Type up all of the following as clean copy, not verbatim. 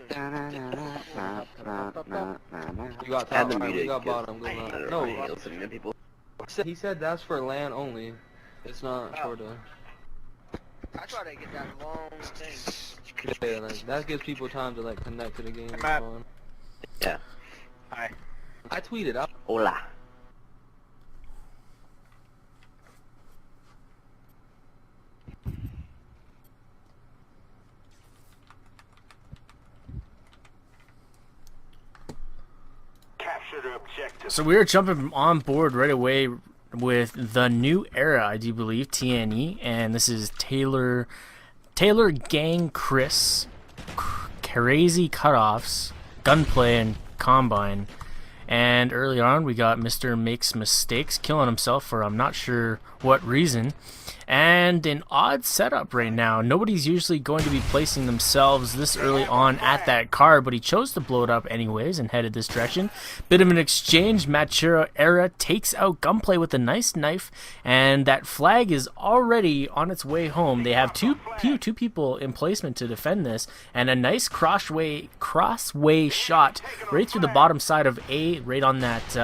You got top, right, we got bottom, good luck. No, listening to people. he said that's for land only. It's not for the... I try to get that long thing. Yeah, like, that gives people time to like connect to the game and fun. Yeah. Hi. I tweeted out. Hola. So we are jumping on board right away with the new era, I do believe, TNE, and this is Taylor Gang Chris, crazy cutoffs, gunplay, and combine. And early on, we got Mr. Makes Mistakes, killing himself for I'm not sure what reason. And an odd setup right now. Nobody's usually going to be placing themselves this early on at that car, but he chose to blow it up anyways and headed this direction. Bit of an exchange. Machira Era takes out Gunplay with a nice knife, and that flag is already on its way home. They have two people in placement to defend this, and a nice crossway shot right through the bottom side of A, right on that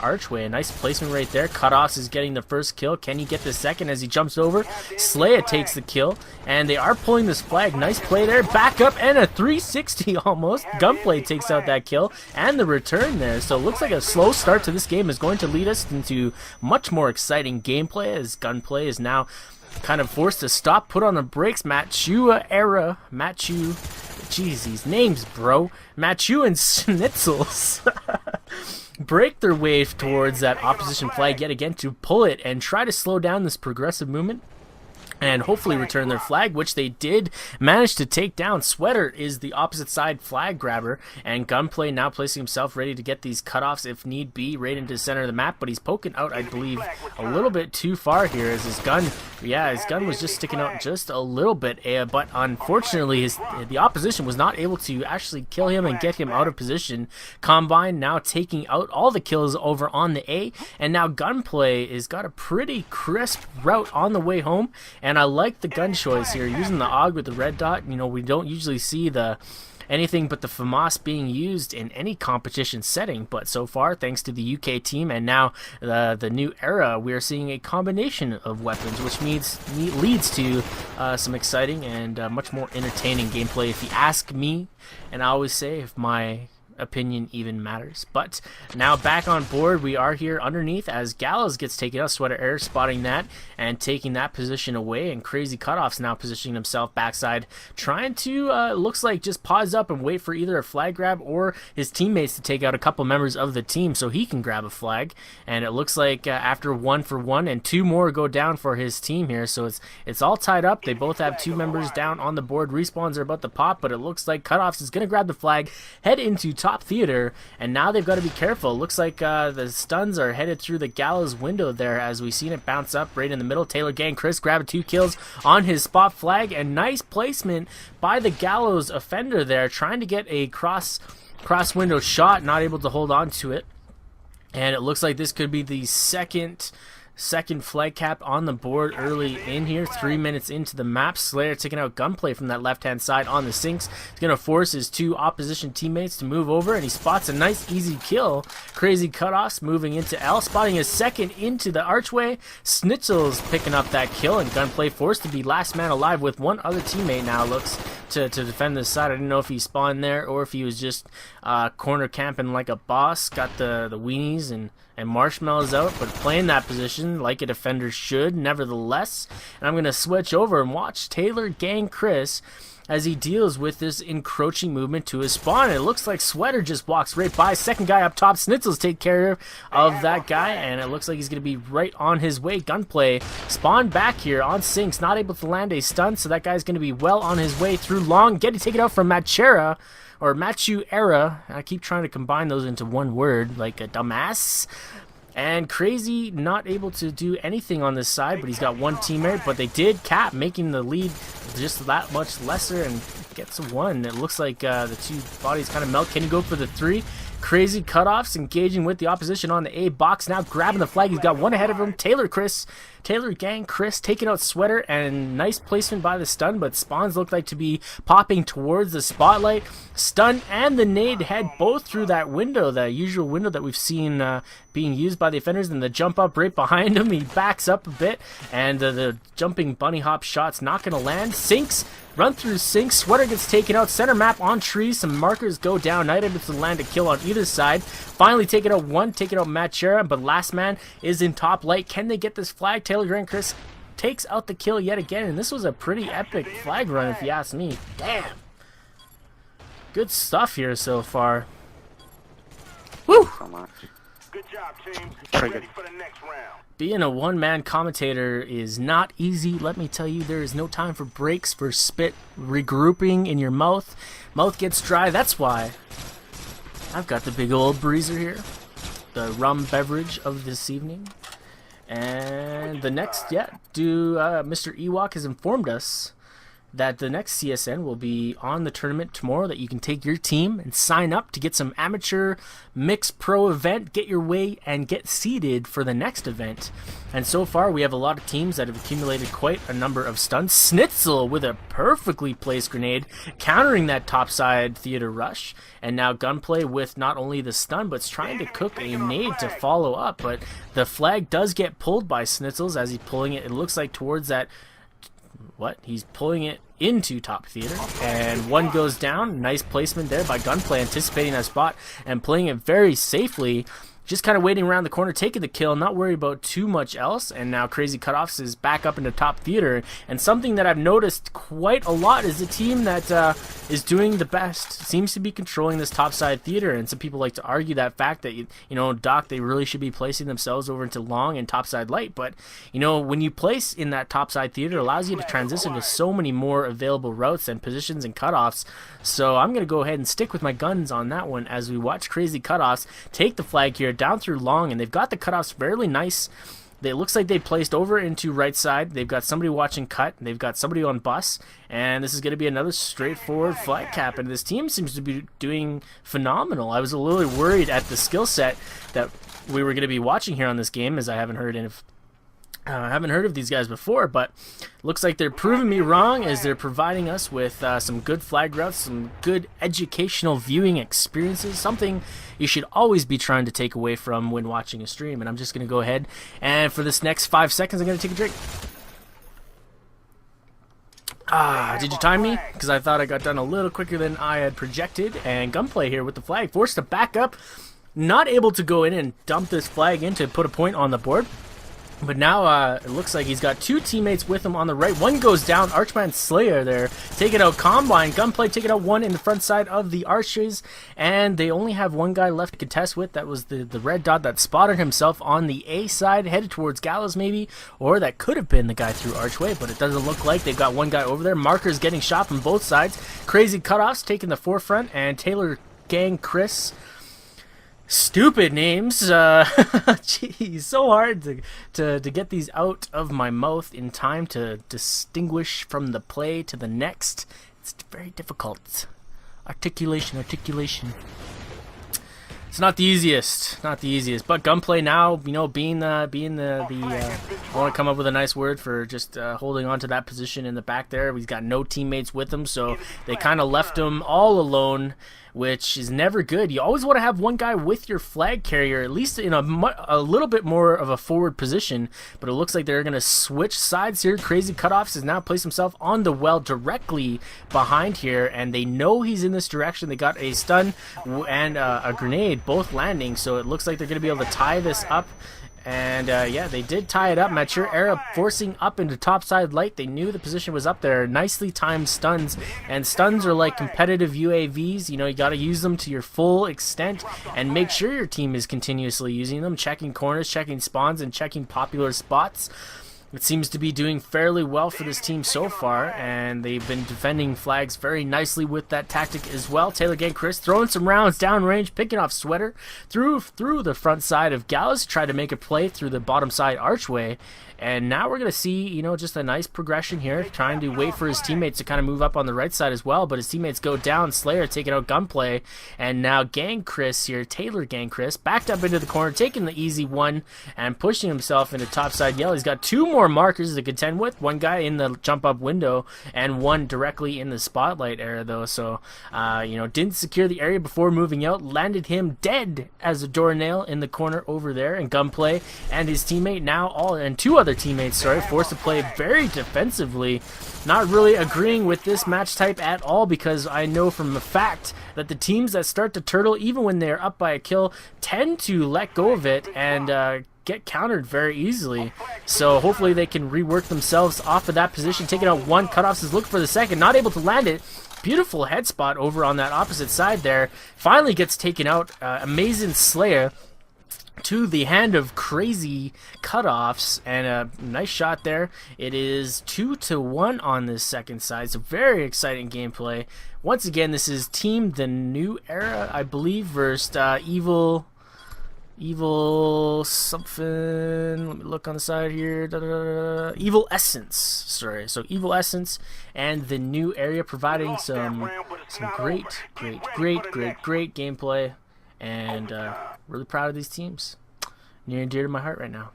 archway. A nice placement right there. Cutoffs is getting the first kill. Can he get the second as he jumps over? Slaya takes the kill, and they are pulling this flag. Nice play there. Back up, and a 360 almost. Gunplay takes out that kill, and the return there. So it looks like a slow start to this game is going to lead us into much more exciting gameplay, as Gunplay is now kind of forced to stop, put on the brakes. Machua Era, jeez, these names, bro. Machu and Schnitzels break their way towards that opposition flag yet again to pull it and try to slow down this progressive movement and hopefully return their flag, which they did manage to take down. Sweater is the opposite side flag grabber, and Gunplay now placing himself ready to get these cutoffs if need be right into the center of the map, but he's poking out, I believe, a little bit too far here as his gun was just sticking out just a little bit, but unfortunately the opposition was not able to actually kill him and get him out of position. Combine now taking out all the kills over on the A, and now Gunplay has got a pretty crisp route on the way home. And I like the gun choice here, using the AUG with the red dot. You know, we don't usually see anything but the FAMAS being used in any competition setting, but so far, thanks to the UK team and now the new era, we are seeing a combination of weapons, which leads to some exciting and much more entertaining gameplay, if you ask me. And I always say, if my opinion even matters. But now back on board, we are here underneath as Gallows gets taken out. Sweater Air spotting that and taking that position away, and Crazy Cutoffs now positioning himself backside, trying to looks like just pause up and wait for either a flag grab or his teammates to take out a couple members of the team so he can grab a flag. And it looks like after 1 for 1 and 2 more go down for his team here, so it's all tied up. They both have 2 members down on the board. Respawns are about to pop, but it looks like Cutoffs is going to grab the flag, head into top theater, and now they've got to be careful. Looks like the stuns are headed through the Gallows window there, as we've seen it bounce up right in the middle. Taylor Gang Chris grabbing 2 kills on his spot flag, and nice placement by the Gallows offender there, trying to get a cross window shot, not able to hold on to it. And it looks like this could be the second flag cap on the board early in here, 3 minutes into the map. Slayer taking out Gunplay from that left-hand side on the sinks. He's going to force his 2 opposition teammates to move over, and he spots a nice, easy kill. Crazy Cutoffs moving into L, spotting his second into the archway. Schnitzels picking up that kill, and Gunplay forced to be last man alive with 1 other teammate now looks to defend this side. I didn't know if he spawned there or if he was just corner camping like a boss. Got the weenies and marshmallows out, but playing that position like a defender should, nevertheless. And I'm going to switch over and watch Taylor Gang Chris as he deals with this encroaching movement to his spawn. And it looks like Sweater just walks right by. Second guy up top, Schnitzels take care of that guy, and it looks like he's going to be right on his way. Gunplay spawned back here on sinks, not able to land a stun, so that guy's going to be well on his way through long. Getting taken out from Machera, or Machu Era. I keep trying to combine those into one word like a dumbass. And Crazy not able to do anything on this side, but he's got 1 teammate, but they did cap, making the lead just that much lesser, and gets a 1. It looks like the 2 bodies kind of melt. Can he go for the 3? Crazy cutoffs engaging with the opposition on the A box. Now grabbing the flag. He's got one ahead of him. Taylor Gang Chris taking out Sweater, and nice placement by the stun, but spawns look like to be popping towards the spotlight. Stun and the nade head both through that window, the usual window that we've seen being used by the offenders, and the jump up right behind him. He backs up a bit, and the jumping bunny hop shot's not going to land. Sinks, run through sinks. Sweater gets taken out. Center map on trees. Some markers go down. Night able to land a kill on either side. Finally taking out one, taking out Matchera, but last man is in top light. Can they get this flag? Taylor Grand Chris takes out the kill yet again, and this was a pretty epic flag run if you ask me. Damn. Good stuff here so far. Woo! So much. Good job, team. Triggered. Ready for the next round. Being a one-man commentator is not easy. Let me tell you, there is no time for breaks, for spit regrouping in your mouth. Mouth gets dry. That's why I've got the big old breezer here, the rum beverage of this evening. And the next, Mr. Ewok has informed us that the next CSN will be on the tournament tomorrow, that you can take your team and sign up to get some amateur mixed pro event, get your way and get seeded for the next event. And so far we have a lot of teams that have accumulated quite a number of stuns. Snitzel with a perfectly placed grenade countering that topside theater rush, and now Gunplay with not only the stun but trying to cook a nade to follow up, but the flag does get pulled by Snitzels as he's pulling it, looks like towards that he's pulling it into top theater, and one goes down. Nice placement there by Gunplay, anticipating that spot and playing it very safely, just kind of waiting around the corner, taking the kill, not worried about too much else. And now Crazy Cutoffs is back up into top theater, and something that I've noticed quite a lot is the team that is doing the best seems to be controlling this topside theater. And some people like to argue that fact that, Doc, they really should be placing themselves over into long and topside light, but when you place in that topside theater, it allows you to transition to so many more available routes and positions and cutoffs. So I'm going to go ahead and stick with my guns on that one as we watch Crazy Cutoffs take the flag here down through long, and they've got the cutoffs fairly nice. It looks like they placed over into right side. They've got somebody watching cut. They've got somebody on bus, and this is going to be another straightforward flag cap, and this team seems to be doing phenomenal. I was a little worried at the skill set that we were going to be watching here on this game, as I haven't heard of these guys before, but looks like they're proving me wrong as they're providing us with some good flag routes, some good educational viewing experiences, something you should always be trying to take away from when watching a stream. And I'm just going to go ahead, and for this next 5 seconds I'm going to take a drink. Did you time me? Because I thought I got done a little quicker than I had projected. And Gunplay here with the flag, forced to back up, not able to go in and dump this flag in to put a point on the board. But now it looks like he's got two teammates with him on the right. One goes down. Archman Slayer there taking out Combine. Gunplay taking out one in the front side of the Arches. And they only have one guy left to contest with. That was the red dot that spotted himself on the A side, headed towards Gallows maybe. Or that could have been the guy through Archway, but it doesn't look like. They've got one guy over there. Markers getting shot from both sides. Crazy Cutoffs taking the forefront. And Taylor Gang Chris. Stupid names. Jeez, so hard to get these out of my mouth in time to distinguish from the play to the next. It's very difficult. Articulation. It's not the easiest, but Gunplay now, being the I want to come up with a nice word for just holding on to that position in the back there. He's got no teammates with him, so they kind of left him all alone, which is never good. You always want to have one guy with your flag carrier, at least in a little bit more of a forward position, but it looks like they're going to switch sides here. Crazy Cutoffs has now placed himself on the well directly behind here, and they know he's in this direction. They got a stun and a grenade, both landing, so it looks like they're going to be able to tie this up. And yeah, they did tie it up. Mature Era forcing up into topside light. They knew the position was up there. Nicely timed stuns, and stuns are like competitive UAVs. You got to use them to your full extent and make sure your team is continuously using them, checking corners, checking spawns, and checking popular spots. It seems to be doing fairly well for this team so far, and they've been defending flags very nicely with that tactic as well. Taylor Gang Chris throwing some rounds downrange, picking off Sweater through the front side of Gallows, tried to make a play through the bottom side archway, And now we're going to see, you know, just a nice progression here, trying to wait for his teammates to kind of move up on the right side as well, but his teammates go down. Slayer taking out Gunplay, and now Gang Chris here, Taylor Gang Chris, backed up into the corner, taking the easy one and pushing himself into topside yellow. He's got 2 more markers to contend with, one guy in the jump up window and one directly in the spotlight area though, so you know, didn't secure the area before moving out, landed him dead as a doornail in the corner over there, and Gunplay and his teammate and 2 other teammates, sorry, forced to play very defensively. Not really agreeing with this match type at all, because I know from the fact that the teams that start to turtle, even when they're up by a kill, tend to let go of it and get countered very easily. So hopefully they can rework themselves off of that position. Taking out one, Cutoffs is looking for the second, not able to land it. Beautiful head spot over on that opposite side there. Finally gets taken out. Amazing Slayer to the hand of crazy Cutoffs, and a nice shot there. It is 2-1 on this second side, so very exciting gameplay. Once again, this is Team the New Era, I believe, versus Evil something. Let me look on the side here. Evil Essence. Sorry. So Evil Essence and the New Area providing some great gameplay, and really proud of these teams. Near and dear to my heart right now.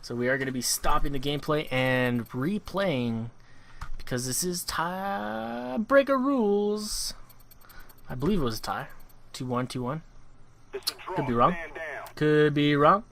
So we are going to be stopping the gameplay and replaying, because this is tiebreaker rules. I believe it was a tie. 2-1, 2-1. Could be wrong. Could be wrong.